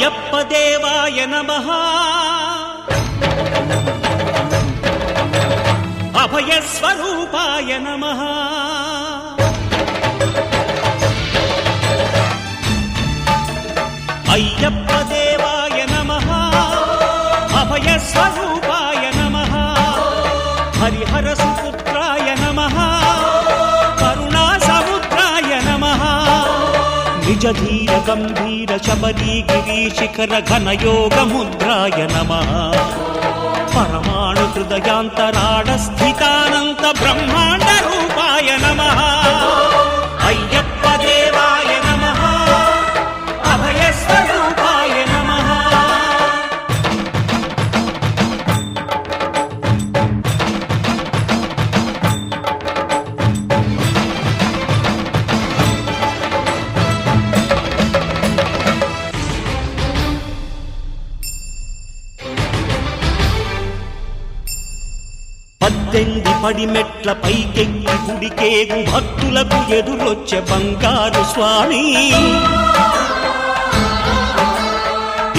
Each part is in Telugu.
అయ్యప్ప దేవాయ నమః అభయ స్వరూపాయ నమః అయ్యప్ప దేవాయ నమః అభయ స్వరూపాయ నమః హరిహర సుపుత్రాయ నమః కరుణా సముద్రాయ నమః నిజ ధీర గంభీర శబరీ గిరి శిఖర ఘన యోగ ముద్రాయ నమః పరమాణు హృదయాంతరాడ స్థితానంత బ్రహ్మాండ రూపాయ నమః అయ్యప్ప దేవాయ నమః అభయ స్వరూపాయ నమః పద్దెంది పడిమెట్ల పైకెక్కి గుడికేగు భక్తులకు ఎదురొచ్చే బంగారు స్వామి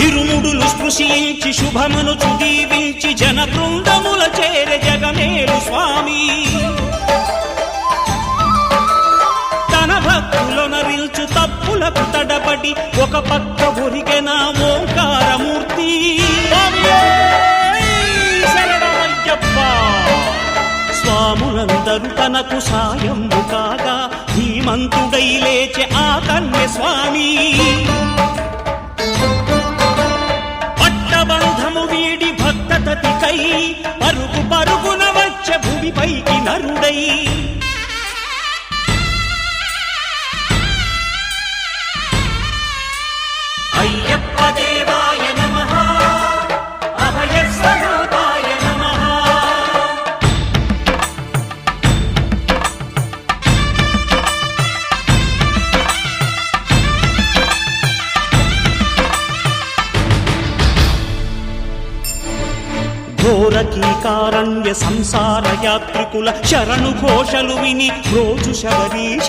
ఇరుముడులు స్పృశించి శుభమనుచు దీవించి జన బృందముల చేరే జగమేలు స్వామి తన భక్తులొనరిల్చు తప్పులకు తడబడి ఒక పక్క ఒరిగెన ఓంకారమూర్తి స్వాములందరూ తనకు సాయము కాగా ధీమంతుడై లేచే ఆ కన్య స్వామి పట్టబంధము వీడి భక్తతతికై పరుగు పరుగున వచ్చే భూమిపైకి నరుడై అయ్యప్ప దేవాయ నమః అభయ స్వరూపాయ నమః ఘోరకీకారణ్య సంసార యాత్రికుల శరణు ఘోషలు విని రోజు శబరీష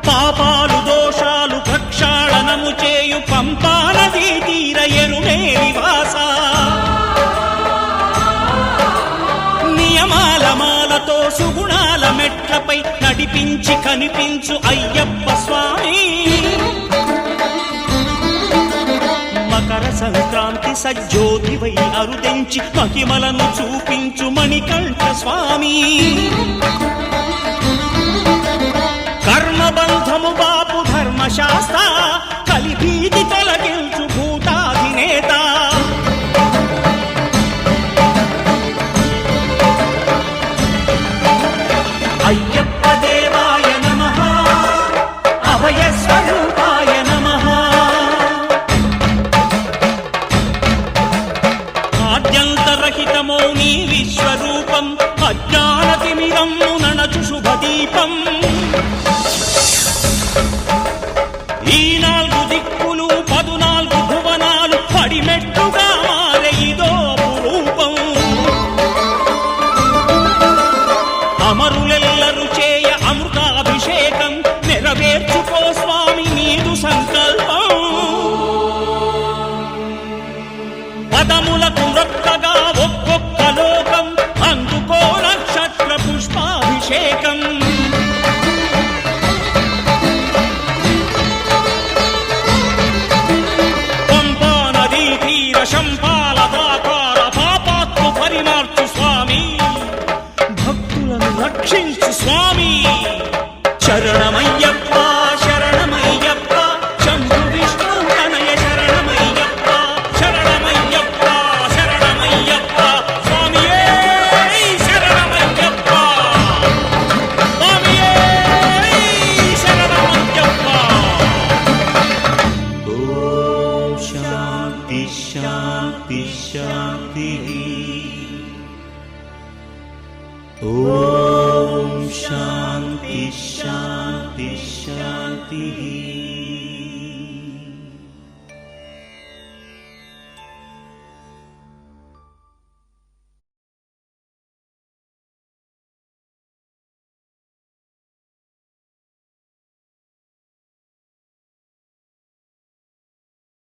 పాపాలు దోషాలు ప్రక్షాళనము చేయు పంపానదీ తీర ఎరుమే నివాస నియమాల మాలతో సుగుణాల మెట్లపై నడిపించి కనిపించు అయ్యప్ప స్వామి మకర సంక్రాంతి సజ్జోతివై అరుదెంచి మహిమలను చూపించు మణికంఠ స్వామి కర్మబంధము బాపు ధర్మశాస్త్ర కలిభీతి తొలగించు భూతాధినేత అయ్యప్ప దేవాయ నమః అభయ స్వరూపాయ నమః ఆద్యంతరహితమో నీ విశ్వరూపం అజ్ఞానతిమిరము ననచు శుభదీపం ఈ 4 దిక్కులు 14 భువనాలు పడిమెట్టుగా మారే ఇదో రూపం అమరులెల్లరు చేయ అమృతాభిషేకం నెరవేర్చుకో స్వామి నీదు సంకల్పం పదములకు రొక్కగా ఒక్కొక్క లోకం అందుకో నక్షత్ర పుష్పాభిషేకం పంపా నదీ తీర శంపాల దాకార పాపాత్ము పరిమార్చు స్వామి భక్తులను రక్షించు స్వామి శరణమయ్యప్ప శరణమయ్యప్ప శంభు విష్ణు తనయ శరణమయ్యప్ప శరణమయ్యప్ప శరణమయ్యప్ప స్వామియే శరణమయ్యప్ప స్వామియే శరణమయ్యప్ప ఓం శాంతి శాంతి శాంతి ఓం శాంతి శాంతి శాంతి